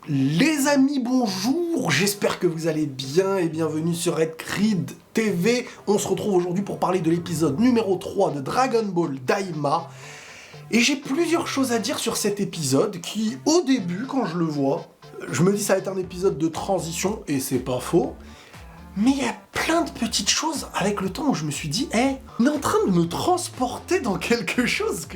Les amis, bonjour, j'espère que vous allez bien et bienvenue sur Red Creed TV. On se retrouve aujourd'hui pour parler de l'épisode numéro 3 de Dragon Ball Daima. Et j'ai plusieurs choses à dire sur cet épisode qui, au début, quand je le vois, je me dis ça va être un épisode de transition, et c'est pas faux. Mais il y a plein de petites choses avec le temps où je me suis dit, on est en train de me transporter dans quelque chose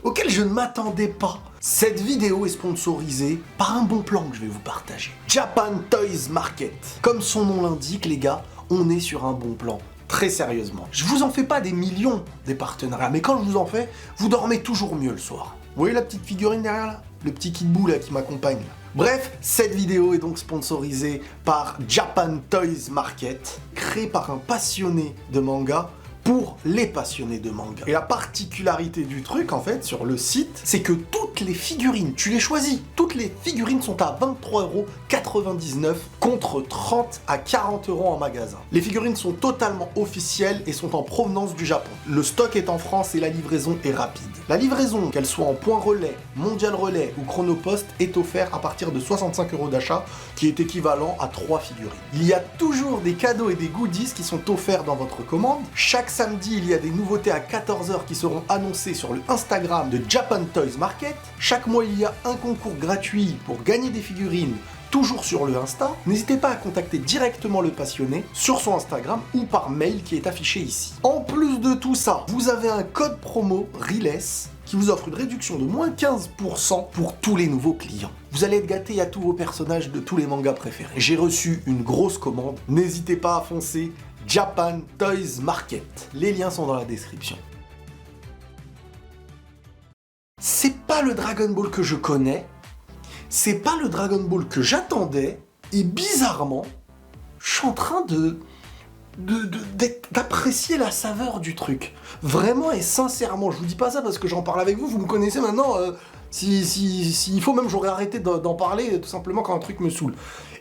auquel je ne m'attendais pas. Cette vidéo est sponsorisée par un bon plan que je vais vous partager. Japan Toys Market. Comme son nom l'indique, les gars, on est sur un bon plan. Très sérieusement. Je vous en fais pas des millions des partenariats, mais quand je vous en fais, vous dormez toujours mieux le soir. Vous voyez la petite figurine derrière là? Le petit Kid Buu là qui m'accompagne là. Bref, cette vidéo est donc sponsorisée par Japan Toys Market, créé par un passionné de manga pour les passionnés de manga. Et la particularité du truc, en fait, sur le site, c'est que toutes les figurines, tu les choisis, toutes les figurines sont à 23,99€ contre 30 à 40€ en magasin. Les figurines sont totalement officielles et sont en provenance du Japon. Le stock est en France et la livraison est rapide. La livraison, qu'elle soit en point relais, mondial relais ou chronopost, est offerte à partir de 65€ d'achat, qui est équivalent à 3 figurines. Il y a toujours des cadeaux et des goodies qui sont offerts dans votre commande. Chaque samedi, il y a des nouveautés à 14h qui seront annoncées sur le Instagram de Japan Toys Market. Chaque mois, il y a un concours gratuit pour gagner des figurines, toujours sur le Insta. N'hésitez pas à contacter directement le passionné sur son Instagram ou par mail qui est affiché ici. En plus de tout ça, vous avez un code promo RELESS qui vous offre une réduction de moins 15% pour tous les nouveaux clients. Vous allez être gâtés à tous vos personnages de tous les mangas préférés. J'ai reçu une grosse commande, n'hésitez pas à foncer. Japan Toys Market. Les liens sont dans la description. C'est pas le Dragon Ball que je connais, c'est pas le Dragon Ball que j'attendais, et bizarrement, je suis en train d'apprécier la saveur du truc. Vraiment et sincèrement, je vous dis pas ça parce que j'en parle avec vous, vous me connaissez maintenant, s'il faut même j'aurais arrêté d'en parler tout simplement quand un truc me saoule.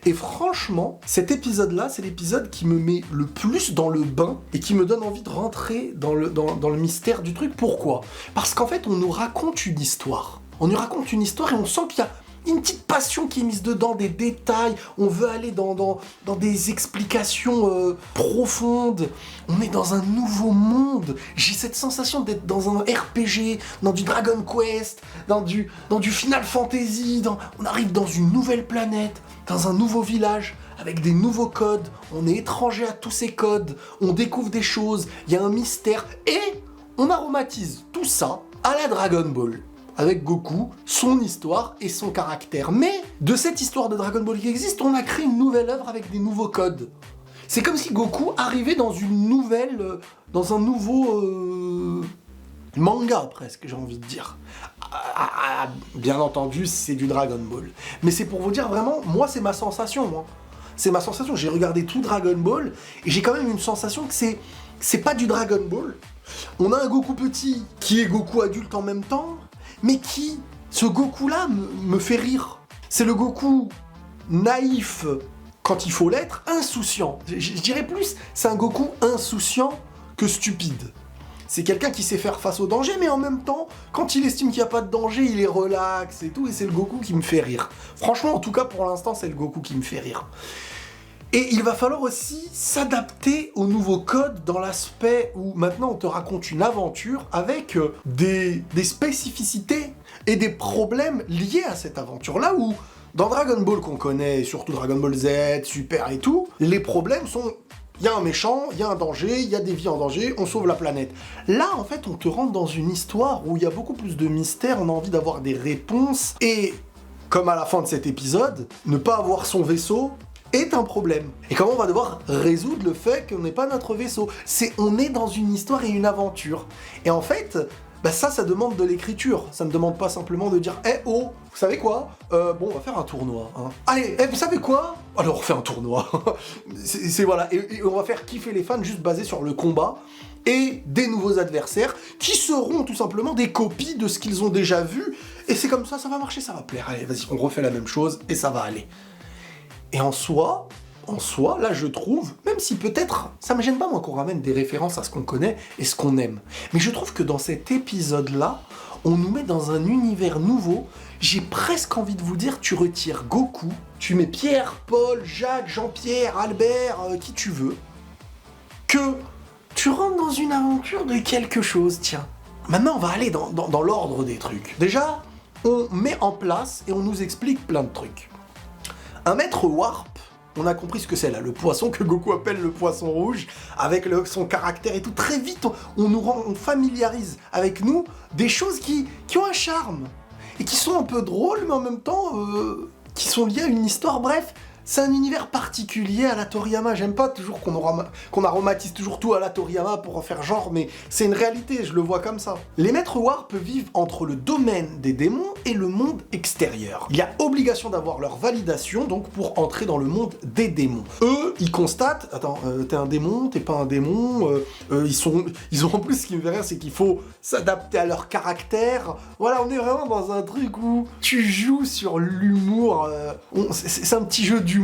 Et franchement, cet épisode-là, c'est l'épisode qui me met le plus dans le bain et qui me donne envie de rentrer dans le mystère du truc. Pourquoi ? Parce qu'en fait, on nous raconte une histoire. On nous raconte une histoire et on sent qu'il y a une petite passion qui est mise dedans, des détails, on veut aller dans des explications profondes, on est dans un nouveau monde, j'ai cette sensation d'être dans un RPG, dans du Dragon Quest, dans du Final Fantasy, on arrive dans une nouvelle planète, dans un nouveau village, avec des nouveaux codes, on est étranger à tous ces codes, on découvre des choses, il y a un mystère, et on aromatise tout ça à la Dragon Ball. Avec Goku, son histoire et son caractère. Mais de cette histoire de Dragon Ball qui existe, on a créé une nouvelle œuvre avec des nouveaux codes. C'est comme si Goku arrivait dans un nouveau manga presque, j'ai envie de dire. Bien entendu, c'est du Dragon Ball. Mais c'est pour vous dire vraiment, moi c'est ma sensation. C'est ma sensation, j'ai regardé tout Dragon Ball et j'ai quand même une sensation que c'est pas du Dragon Ball. On a un Goku petit qui est Goku adulte en même temps, mais ce Goku-là me fait rire. C'est le Goku naïf quand il faut l'être, insouciant. Je dirais plus, c'est un Goku insouciant que stupide. C'est quelqu'un qui sait faire face au danger, mais en même temps, quand il estime qu'il n'y a pas de danger, il est relax et tout, et c'est le Goku qui me fait rire. Franchement, en tout cas, pour l'instant, c'est le Goku qui me fait rire. Et il va falloir aussi s'adapter aux nouveaux codes dans l'aspect où maintenant on te raconte une aventure avec des spécificités et des problèmes liés à cette aventure-là où dans Dragon Ball qu'on connaît, surtout Dragon Ball Z, Super et tout, les problèmes sont il y a un méchant, il y a un danger, il y a des vies en danger, on sauve la planète. Là, en fait, on te rentre dans une histoire où il y a beaucoup plus de mystère, on a envie d'avoir des réponses et, comme à la fin de cet épisode, ne pas avoir son vaisseau est un problème. Et comment on va devoir résoudre le fait qu'on n'est pas notre vaisseau ? On est dans une histoire et une aventure. Et en fait, ça demande de l'écriture. Ça ne demande pas simplement de dire « oh, vous savez quoi ? On va faire un tournoi. Hein. Allez, vous savez quoi ? Alors, on fait un tournoi. » Voilà. Et on va faire kiffer les fans juste basé sur le combat et des nouveaux adversaires qui seront tout simplement des copies de ce qu'ils ont déjà vu. Et c'est comme ça va marcher, ça va plaire. Allez, vas-y, on refait la même chose et ça va aller. Et en soi, en soi, là je trouve, même si peut-être, ça me gêne pas moi qu'on ramène des références à ce qu'on connaît et ce qu'on aime, mais je trouve que dans cet épisode-là, on nous met dans un univers nouveau. J'ai presque envie de vous dire, tu retires Goku, tu mets Pierre, Paul, Jacques, Jean-Pierre, Albert, qui tu veux, que tu rentres dans une aventure de quelque chose, tiens. Maintenant, on va aller dans l'ordre des trucs. Déjà, on met en place et on nous explique plein de trucs. Un maître Warp, on a compris ce que c'est là, le poisson que Goku appelle le poisson rouge, avec son caractère et tout. Très vite, on familiarise avec nous des choses qui ont un charme, et qui sont un peu drôles, mais en même temps, qui sont liées à une histoire. Bref, c'est un univers particulier à la Toriyama. J'aime pas toujours qu'on aromatise toujours tout à la Toriyama pour en faire genre, mais c'est une réalité, je le vois comme ça. Les maîtres Warp vivent entre le domaine des démons et le monde extérieur. Il y a obligation d'avoir leur validation, donc, pour entrer dans le monde des démons. Eux, ils constatent, attends, t'es un démon, t'es pas un démon, ils ont en plus, ce qui me fait rire, c'est qu'il faut s'adapter à leur caractère. Voilà, on est vraiment dans un truc où tu joues sur l'humour, c'est un petit jeu d'humour.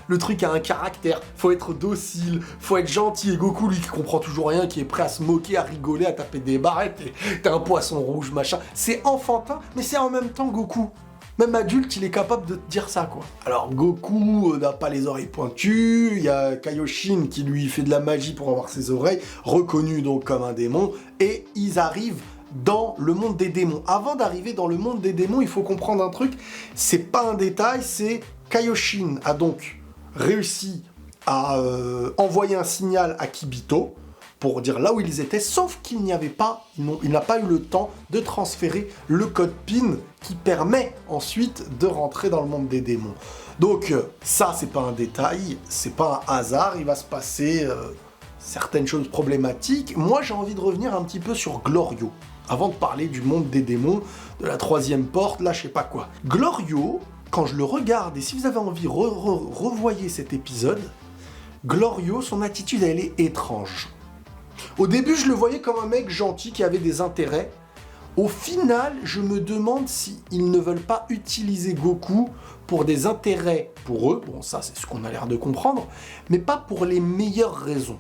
Le truc a un caractère, faut être docile, faut être gentil, et Goku, lui, qui comprend toujours rien, qui est prêt à se moquer, à rigoler, à taper des barrettes, et t'es un poisson rouge, machin. C'est enfantin, mais c'est en même temps Goku. Même adulte, il est capable de te dire ça, quoi. Alors, Goku n'a pas les oreilles pointues, il y a Kaioshin qui lui fait de la magie pour avoir ses oreilles, reconnu donc comme un démon, et ils arrivent dans le monde des démons. Avant d'arriver dans le monde des démons, il faut comprendre un truc, c'est pas un détail, c'est Kaioshin a donc réussi à envoyer un signal à Kibito pour dire là où ils étaient, sauf qu'il n'a pas eu le temps de transférer le code PIN qui permet ensuite de rentrer dans le monde des démons. Donc ça, c'est pas un détail, c'est pas un hasard, il va se passer certaines choses problématiques. Moi, j'ai envie de revenir un petit peu sur Glorio, avant de parler du monde des démons, de la troisième porte, là, je sais pas quoi. Glorio, quand je le regarde, et si vous avez envie, revoyez cet épisode, Glorio, son attitude, elle est étrange. Au début, je le voyais comme un mec gentil qui avait des intérêts. Au final, je me demande s'ils ne veulent pas utiliser Goku pour des intérêts pour eux. Bon, ça, c'est ce qu'on a l'air de comprendre, mais pas pour les meilleures raisons.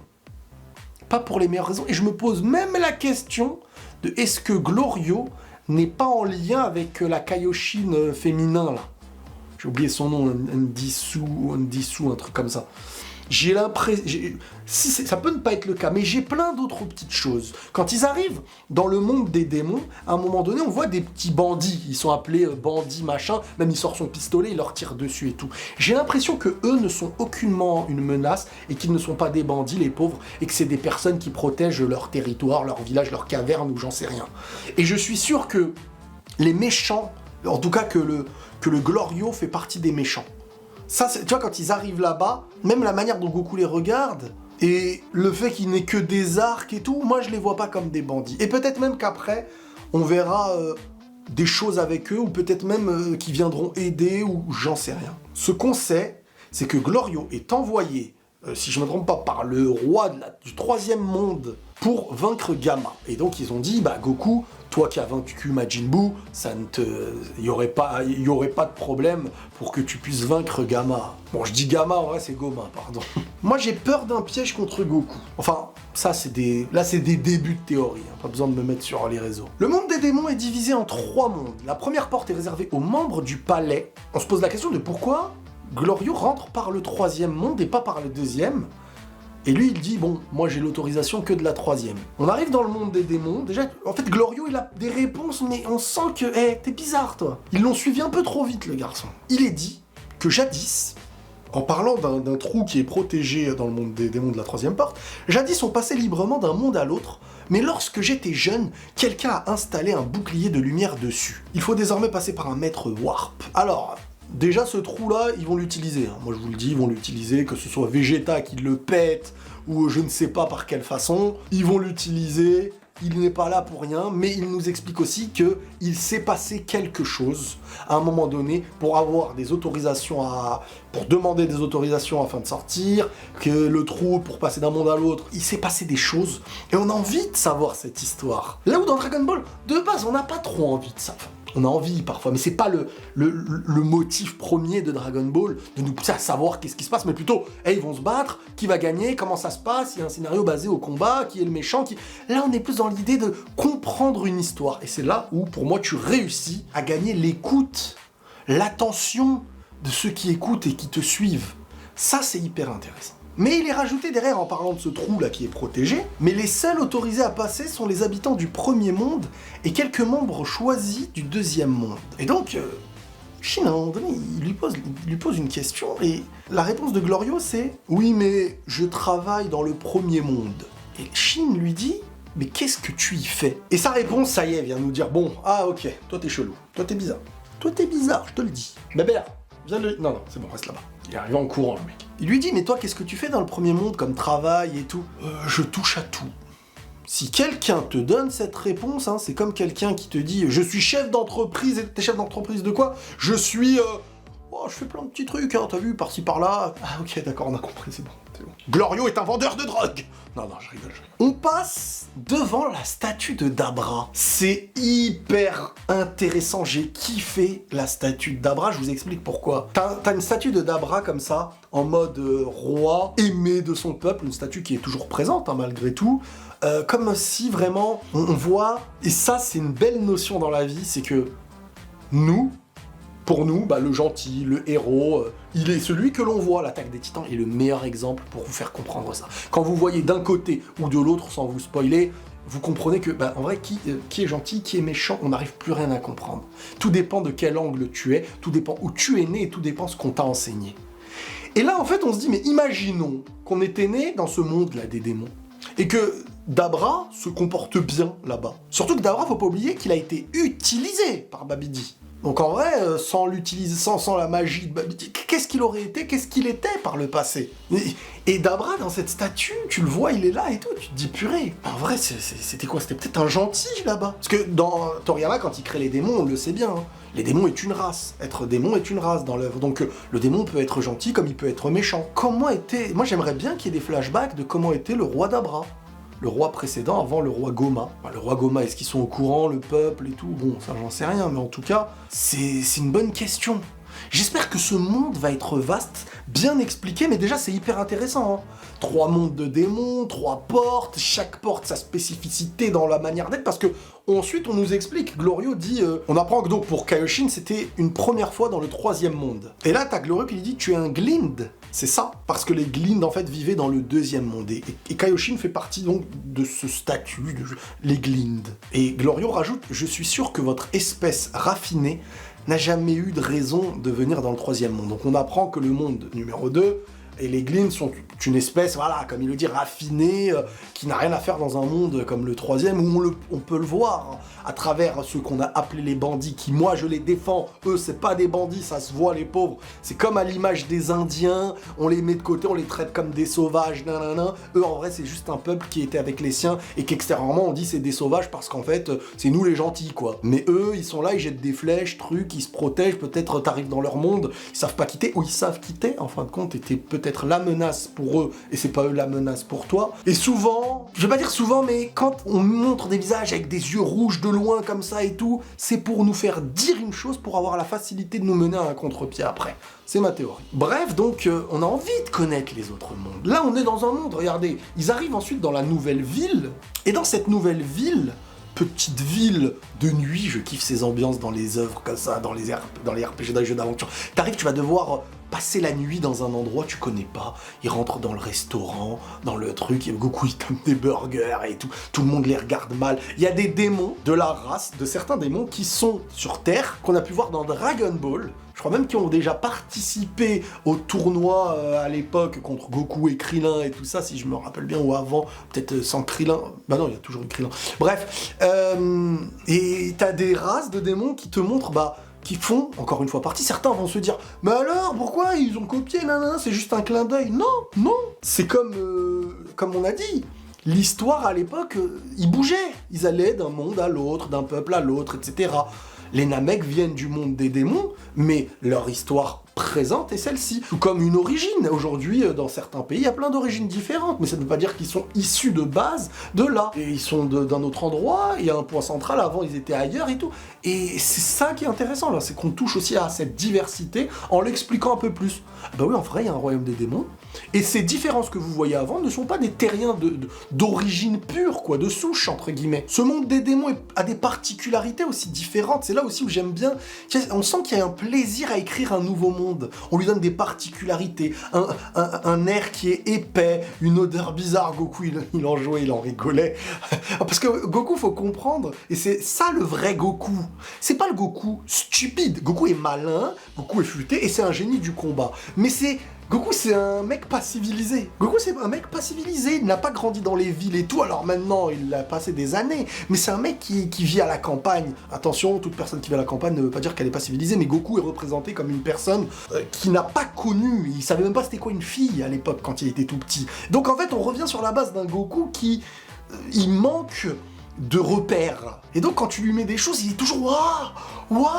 Pas pour les meilleures raisons. Et je me pose même la question de est-ce que Glorio n'est pas en lien avec la Kaioshin féminin, là. J'ai oublié son nom, Ndisu, un truc comme ça. J'ai l'impression... ça peut ne pas être le cas, mais j'ai plein d'autres petites choses. Quand ils arrivent dans le monde des démons, à un moment donné, on voit des petits bandits. Ils sont appelés bandits, machin. Même il sort son pistolet, il leur tire dessus et tout. J'ai l'impression que eux ne sont aucunement une menace et qu'ils ne sont pas des bandits, les pauvres, et que c'est des personnes qui protègent leur territoire, leur village, leur caverne, ou j'en sais rien. Et je suis sûr que les méchants, en tout cas que le Glorio fait partie des méchants. Ça, tu vois, quand ils arrivent là-bas, même la manière dont Goku les regarde, et le fait qu'il n'ait que des arcs et tout, moi je les vois pas comme des bandits. Et peut-être même qu'après, on verra des choses avec eux, ou peut-être même qu'ils viendront aider, ou j'en sais rien. Ce qu'on sait, c'est que Glorio est envoyé, si je ne me trompe pas, par le roi du troisième monde, pour vaincre Gamma. Et donc ils ont dit, bah Goku, toi qui as vaincu Majin Buu, il y aurait pas de problème pour que tu puisses vaincre Gamma. Bon, je dis Gamma, en vrai c'est Goma, pardon. Moi j'ai peur d'un piège contre Goku. Enfin, ça c'est des débuts de théorie, hein, pas besoin de me mettre sur les réseaux. Le monde des démons est divisé en 3 mondes. La première porte est réservée aux membres du palais. On se pose la question de pourquoi Glorio rentre par le 3e monde et pas par le 2e. Et lui, il dit, bon, moi j'ai l'autorisation que de la 3e. On arrive dans le monde des démons. Déjà, en fait, Glorio, il a des réponses, mais on sent que, t'es bizarre, toi. Ils l'ont suivi un peu trop vite, le garçon. Il est dit que jadis, en parlant d'un trou qui est protégé dans le monde des démons de la 3e porte, jadis on passait librement d'un monde à l'autre, mais lorsque j'étais jeune, quelqu'un a installé un bouclier de lumière dessus. Il faut désormais passer par un maître Warp. Alors... déjà, ce trou-là, ils vont l'utiliser. Hein. Moi, je vous le dis, ils vont l'utiliser, que ce soit Vegeta qui le pète, ou je ne sais pas par quelle façon. Ils vont l'utiliser, il n'est pas là pour rien, mais il nous explique aussi qu'il s'est passé quelque chose, à un moment donné, pour avoir des autorisations pour demander des autorisations afin de sortir, que le trou, pour passer d'un monde à l'autre, il s'est passé des choses, et on a envie de savoir cette histoire. Là où dans Dragon Ball, de base, on n'a pas trop envie de savoir. On a envie parfois, mais c'est pas le motif premier de Dragon Ball, de nous pousser à savoir qu'est-ce qui se passe, mais plutôt, hey, ils vont se battre, qui va gagner, comment ça se passe, il y a un scénario basé au combat, qui est le méchant, qui... Là, on est plus dans l'idée de comprendre une histoire, et c'est là où, pour moi, tu réussis à gagner l'écoute, l'attention de ceux qui écoutent et qui te suivent. Ça, c'est hyper intéressant. Mais il est rajouté derrière en parlant de ce trou là qui est protégé, mais les seuls autorisés à passer sont les habitants du premier monde et quelques membres choisis du deuxième monde. Et donc, Shin, à un moment donné, il lui pose une question et la réponse de Glorio c'est « Oui, mais je travaille dans le premier monde. » Et Shin lui dit « Mais qu'est-ce que tu y fais ?» Et sa réponse, ça y est, vient nous dire « Bon, ah ok, toi t'es chelou, toi t'es bizarre. Toi t'es bizarre, je te le dis. Bébert, viens de... Non, c'est bon, reste là-bas. » Il est arrivé en courant, le mec. Il lui dit, mais toi, qu'est-ce que tu fais dans le premier monde comme travail et tout ? Je touche à tout. Si quelqu'un te donne cette réponse, hein, c'est comme quelqu'un qui te dit, je suis chef d'entreprise, et t'es chef d'entreprise de quoi ? Je suis... Oh, je fais plein de petits trucs, hein, t'as vu, par-ci, par-là. Ah ok, d'accord, on a compris, c'est bon. Glorio est un vendeur de drogue. Non, je rigole. On passe devant la statue de Dabra. C'est hyper intéressant, j'ai kiffé la statue de Dabra, je vous explique pourquoi. T'as une statue de Dabra comme ça, en mode roi, aimé de son peuple, une statue qui est toujours présente, hein, malgré tout. Comme si vraiment, on voit, et ça c'est une belle notion dans la vie, c'est que pour nous, le gentil, le héros, il est celui que l'on voit. L'Attaque des Titans est le meilleur exemple pour vous faire comprendre ça. Quand vous voyez d'un côté ou de l'autre, sans vous spoiler, vous comprenez que, en vrai, qui est gentil, qui est méchant, on n'arrive plus rien à comprendre. Tout dépend de quel angle tu es, tout dépend où tu es né et tout dépend ce qu'on t'a enseigné. Et là, en fait, on se dit, mais imaginons qu'on était né dans ce monde-là des démons et que Dabra se comporte bien là-bas. Surtout que Dabra, faut pas oublier qu'il a été utilisé par Babidi. Donc en vrai, sans l'utiliser, sans la magie de Babidi, qu'est-ce qu'il aurait été, qu'est-ce qu'il était par le passé ? Et Dabra, dans cette statue, tu le vois, il est là et tout, tu te dis purée. En vrai, c'était quoi ? C'était peut-être un gentil là-bas. Parce que dans Toriyama, quand il crée les démons, on le sait bien, hein, les démons est une race. Être démon est une race dans l'œuvre. Donc le démon peut être gentil comme il peut être méchant. Moi j'aimerais bien qu'il y ait des flashbacks de comment était le roi Dabra. Le roi précédent avant le roi Goma. Le roi Goma, est-ce qu'ils sont au courant, le peuple et tout ? Bon, ça j'en sais rien, mais en tout cas, c'est une bonne question. J'espère que ce monde va être vaste, bien expliqué, mais déjà c'est hyper intéressant. Hein. 3 mondes de démons, 3 portes, chaque porte sa spécificité dans la manière d'être, parce que ensuite on nous explique, Glorio dit, on apprend que donc pour Kaioshin c'était une première fois dans le 3e monde. Et là t'as Glorio qui lui dit, tu es un Glind. C'est ça, parce que les Glind en fait vivaient dans le 2e monde, et Kaioshin fait partie donc de ce statut, les Glind. Et Glorio rajoute, je suis sûr que votre espèce raffinée n'a jamais eu de raison de venir dans le 3e monde. Donc on apprend que le monde numéro 2 et les Glind sont une espèce, voilà, comme il le dit, raffinée, qui n'a rien à faire dans un monde comme le 3e, où on peut le voir, hein, à travers ceux qu'on a appelés les bandits, qui, moi, je les défends, eux, c'est pas des bandits, ça se voit, les pauvres, c'est comme à l'image des Indiens, on les met de côté, on les traite comme des sauvages, nanana, eux, en vrai, c'est juste un peuple qui était avec les siens, et qu'extérieurement, on dit c'est des sauvages, parce qu'en fait, c'est nous les gentils, quoi. Mais eux, ils sont là, ils jettent des flèches, trucs, ils se protègent, peut-être t'arrives dans leur monde, ils savent pas quitter, ou ils savent quitter, en fin de compte, et t'es peut-être la menace pour eux, et c'est pas eux la menace pour toi. Et souvent, je vais pas dire souvent, mais quand on montre des visages avec des yeux rouges de loin comme ça et tout, c'est pour nous faire dire une chose, pour avoir la facilité de nous mener à un contre-pied après. C'est ma théorie. Bref, donc, on a envie de connaître les autres mondes. Là, on est dans un monde, regardez, ils arrivent ensuite dans la nouvelle ville, et dans cette nouvelle ville, petite ville de nuit, je kiffe ces ambiances dans les œuvres comme ça, dans les RPG, dans les jeux d'aventure. T'arrives, tu vas devoir passer la nuit dans un endroit que tu connais pas. Ils rentrent dans le restaurant, dans le truc, et Goku il tombe des burgers et tout le monde les regarde mal. Il y a des démons de la race, de certains démons qui sont sur Terre, qu'on a pu voir dans Dragon Ball. Je crois même qu'ils ont déjà participé au tournoi à l'époque contre Goku et Krillin et tout ça, si je me rappelle bien, ou avant, peut-être sans Krillin. Bah non, il y a toujours eu Krillin. Bref, et t'as des races de démons qui te montrent, qui font, encore une fois, partie. Certains vont se dire, mais alors, pourquoi ils ont copié, nanana, c'est juste un clin d'œil. Non, c'est comme on a dit. L'histoire, à l'époque, ils bougeaient. Ils allaient d'un monde à l'autre, d'un peuple à l'autre, etc. Les Namek viennent du monde des démons, mais leur histoire présente est celle-ci. Tout comme une origine. Aujourd'hui, dans certains pays, il y a plein d'origines différentes, mais ça ne veut pas dire qu'ils sont issus de base de là. Et ils sont d'un autre endroit, il y a un point central, avant ils étaient ailleurs et tout. Et c'est ça qui est intéressant là, c'est qu'on touche aussi à cette diversité en l'expliquant un peu plus. Bah oui, en vrai, il y a un royaume des démons, et ces différences que vous voyez avant ne sont pas des terriens d'origine pure, quoi, de souche, entre guillemets. Ce monde des démons a des particularités aussi différentes, c'est là aussi où j'aime bien, on sent qu'il y a un plaisir à écrire un nouveau monde. On lui donne des particularités, un air qui est épais, une odeur bizarre. Goku, il en jouait, il en rigolait. Parce que Goku, faut comprendre, et c'est ça le vrai Goku. C'est pas le Goku stupide. Goku est malin, Goku est futé, et c'est un génie du combat. Mais Goku, c'est un mec pas civilisé. Goku, c'est un mec pas civilisé. Il n'a pas grandi dans les villes et tout. Alors maintenant, il a passé des années. Mais c'est un mec qui vit à la campagne. Attention, toute personne qui vit à la campagne ne veut pas dire qu'elle est pas civilisée. Mais Goku est représenté comme une personne qui n'a pas connu. Il savait même pas c'était quoi une fille à l'époque quand il était tout petit. Donc en fait, on revient sur la base d'un Goku qui... il manque de repères. Et donc quand tu lui mets des choses, il est toujours waouh, waouh.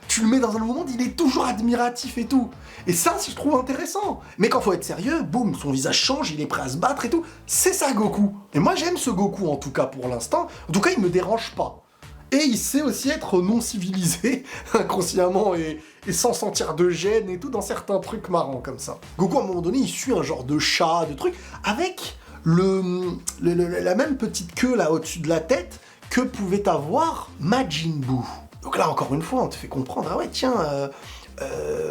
Tu le mets dans un nouveau monde, il est toujours admiratif et tout. Et ça, je trouve intéressant. Mais quand faut être sérieux, boum, son visage change, il est prêt à se battre et tout. C'est ça Goku. Et moi j'aime ce Goku en tout cas pour l'instant. En tout cas, il me dérange pas. Et il sait aussi être non civilisé, inconsciemment et sans sentir de gêne et tout, dans certains trucs marrants comme ça. Goku, à un moment donné, il suit un genre de chat, de truc, avec la même petite queue là au-dessus de la tête que pouvait avoir Majin Buu. Donc là, encore une fois, on te fait comprendre, ah ouais, tiens,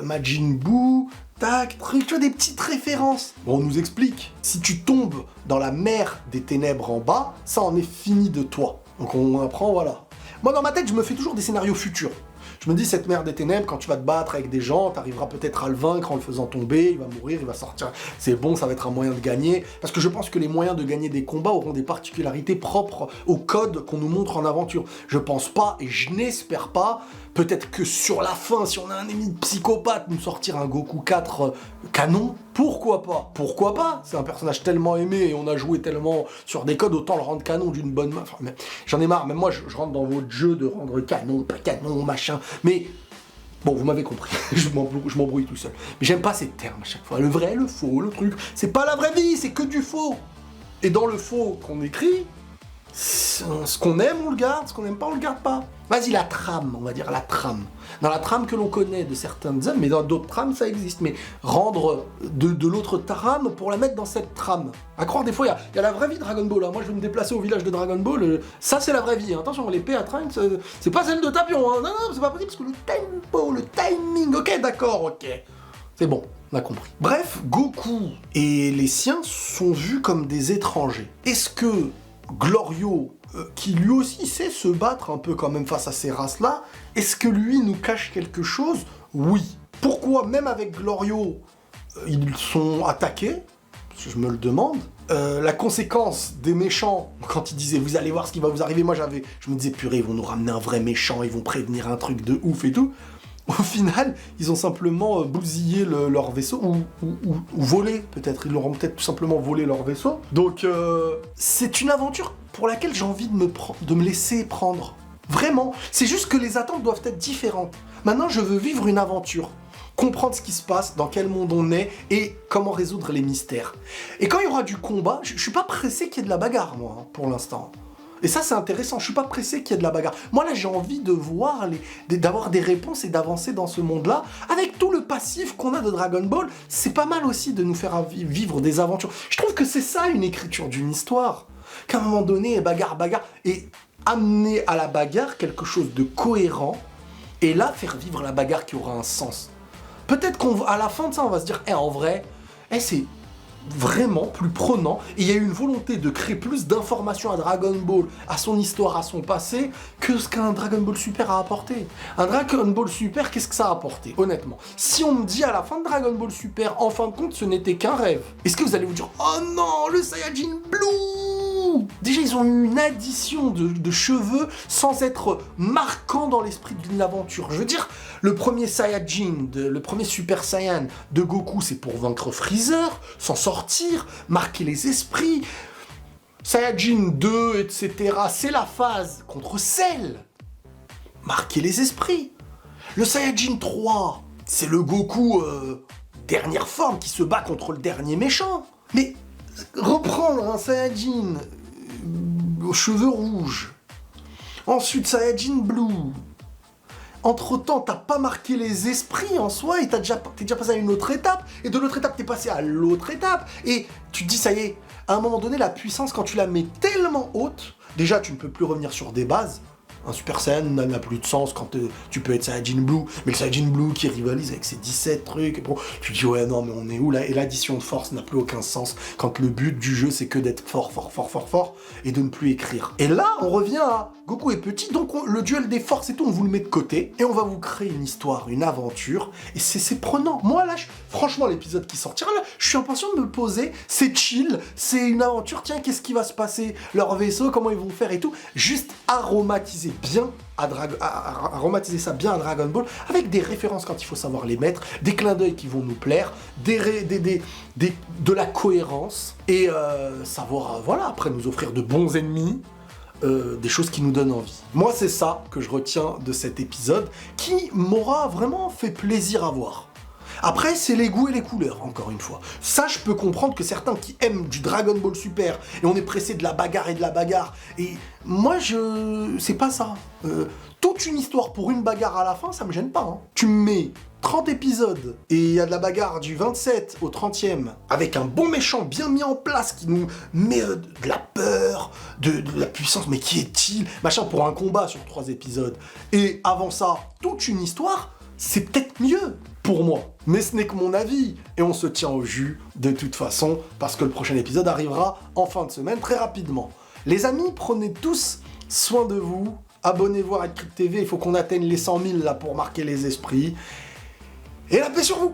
Majin Buu, tac, truc, tu vois, des petites références. Bon, on nous explique, si tu tombes dans la mer des ténèbres en bas, ça en est fini de toi. Donc on apprend, voilà. Moi, dans ma tête, je me fais toujours des scénarios futurs. Je me dis, cette mer des ténèbres, quand tu vas te battre avec des gens, t'arriveras peut-être à le vaincre en le faisant tomber, il va mourir, il va sortir. C'est bon, ça va être un moyen de gagner. Parce que je pense que les moyens de gagner des combats auront des particularités propres au code qu'on nous montre en aventure. Je pense pas, et je n'espère pas, peut-être que sur la fin, si on a un ennemi psychopathe, nous sortir un Goku 4 canon, pourquoi pas? Pourquoi pas? C'est un personnage tellement aimé et on a joué tellement sur des codes, autant le rendre canon d'une bonne main. Enfin, j'en ai marre, même moi je rentre dans votre jeu de rendre canon, pas canon, machin. Mais bon, vous m'avez compris, je m'embrouille tout seul. Mais j'aime pas ces termes à chaque fois. Le vrai, le faux, le truc. C'est pas la vraie vie, c'est que du faux. Et dans le faux qu'on écrit, ce qu'on aime, on le garde, ce qu'on n'aime pas, on le garde pas. Vas-y, la trame, on va dire la trame. Dans la trame que l'on connaît de certaines œuvres, mais dans d'autres trames, ça existe. Mais rendre de l'autre trame pour la mettre dans cette trame. À croire, des fois, il y a la vraie vie de Dragon Ball. Hein. Moi, je vais me déplacer au village de Dragon Ball. Ça, c'est la vraie vie. Hein. Attention, l'épée à Trunks, c'est pas celle de Tapion. Hein. Non, c'est pas possible, parce que le tempo, le timing... Ok, d'accord, ok. C'est bon, on a compris. Bref, Goku et les siens sont vus comme des étrangers. Est-ce que Glorio, qui lui aussi sait se battre un peu quand même face à ces races-là, est-ce que lui nous cache quelque chose? Oui. Pourquoi, même avec Glorio, ils sont attaqués? Je me le demande. La conséquence des méchants, quand ils disaient « vous allez voir ce qui va vous arriver » moi je me disais « purée, ils vont nous ramener un vrai méchant, ils vont prévenir un truc de ouf et tout ». Au final, ils ont simplement bousillé leur vaisseau, ou volé, peut-être. Ils l'auront peut-être tout simplement volé leur vaisseau. Donc, c'est une aventure pour laquelle j'ai envie de me laisser prendre. Vraiment. C'est juste que les attentes doivent être différentes. Maintenant, je veux vivre une aventure. Comprendre ce qui se passe, dans quel monde on est, et comment résoudre les mystères. Et quand il y aura du combat, je suis pas pressé qu'il y ait de la bagarre, moi, hein, pour l'instant. Et ça, c'est intéressant. Je suis pas pressé qu'il y ait de la bagarre. Moi, là, j'ai envie de voir, d'avoir des réponses et d'avancer dans ce monde-là. Avec tout le passif qu'on a de Dragon Ball, c'est pas mal aussi de nous faire vivre des aventures. Je trouve que c'est ça, une écriture d'une histoire. Qu'à un moment donné, bagarre, et amener à la bagarre quelque chose de cohérent, et là, faire vivre la bagarre qui aura un sens. Peut-être qu'à la fin de ça, on va se dire, en vrai, c'est vraiment plus prenant, et il y a eu une volonté de créer plus d'informations à Dragon Ball, à son histoire, à son passé, que ce qu'un Dragon Ball Super a apporté. Un Dragon Ball Super, qu'est-ce que ça a apporté, honnêtement? Si on me dit à la fin de Dragon Ball Super, en fin de compte, ce n'était qu'un rêve, est-ce que vous allez vous dire, oh non, le Saiyajin Blue? Déjà, ils ont eu une addition de cheveux sans être marquant dans l'esprit d'une aventure. Je veux dire, le premier Saiyajin, le premier Super Saiyan de Goku, c'est pour vaincre Freezer, s'en sortir, marquer les esprits. Saiyajin 2, etc., c'est la phase contre Cell. Marquer les esprits. Le Saiyajin 3, C'est le Goku dernière forme qui se bat contre le dernier méchant. Mais reprendre un Saiyajin aux cheveux rouges, ensuite Saiyajin Blue. Entre-temps, t'as pas marqué les esprits en soi et t'es déjà passé à une autre étape. Et de l'autre étape, t'es passé à l'autre étape. Et tu te dis, ça y est, à un moment donné, la puissance, quand tu la mets tellement haute, déjà, tu ne peux plus revenir sur des bases. Un Super Saiyan n'a plus de sens quand tu peux être Saiyajin Blue, mais le Saiyajin Blue qui rivalise avec ses 17 trucs, bon, tu te dis ouais non mais on est où là? Et l'addition de force n'a plus aucun sens quand le but du jeu c'est que d'être fort et de ne plus écrire. Et là on revient à Goku est petit, donc le duel des forces et tout on vous le met de côté et on va vous créer une histoire, une aventure et c'est prenant. Moi là, franchement l'épisode qui sortira là, je suis impatient de me poser, c'est chill, c'est une aventure, tiens qu'est-ce qui va se passer, leur vaisseau, comment ils vont faire et tout, juste aromatiser bien aromatiser ça bien à Dragon Ball avec des références quand il faut savoir les mettre, des clins d'œil qui vont nous plaire, de la cohérence et savoir voilà après nous offrir de bons ennemis, des choses qui nous donnent envie. Moi c'est ça que je retiens de cet épisode qui m'aura vraiment fait plaisir à voir. Après, c'est les goûts et les couleurs, encore une fois. Ça, je peux comprendre que certains qui aiment du Dragon Ball Super, et on est pressé de la bagarre et de la bagarre, et moi, c'est pas ça. Toute une histoire pour une bagarre à la fin, ça me gêne pas. Hein. Tu me mets 30 épisodes, et il y a de la bagarre du 27 au 30e, avec un bon méchant bien mis en place, qui nous met de la peur, de la puissance, mais qui est-il? Machin, pour un combat sur 3 épisodes. Et avant ça, toute une histoire, c'est peut-être mieux. Pour moi. Mais ce n'est que mon avis, et on se tient au jus de toute façon, parce que le prochain épisode arrivera en fin de semaine très rapidement. Les amis, prenez tous soin de vous, abonnez-vous à Red Crypt TV, il faut qu'on atteigne les 100 000 là pour marquer les esprits, et la paix sur vous!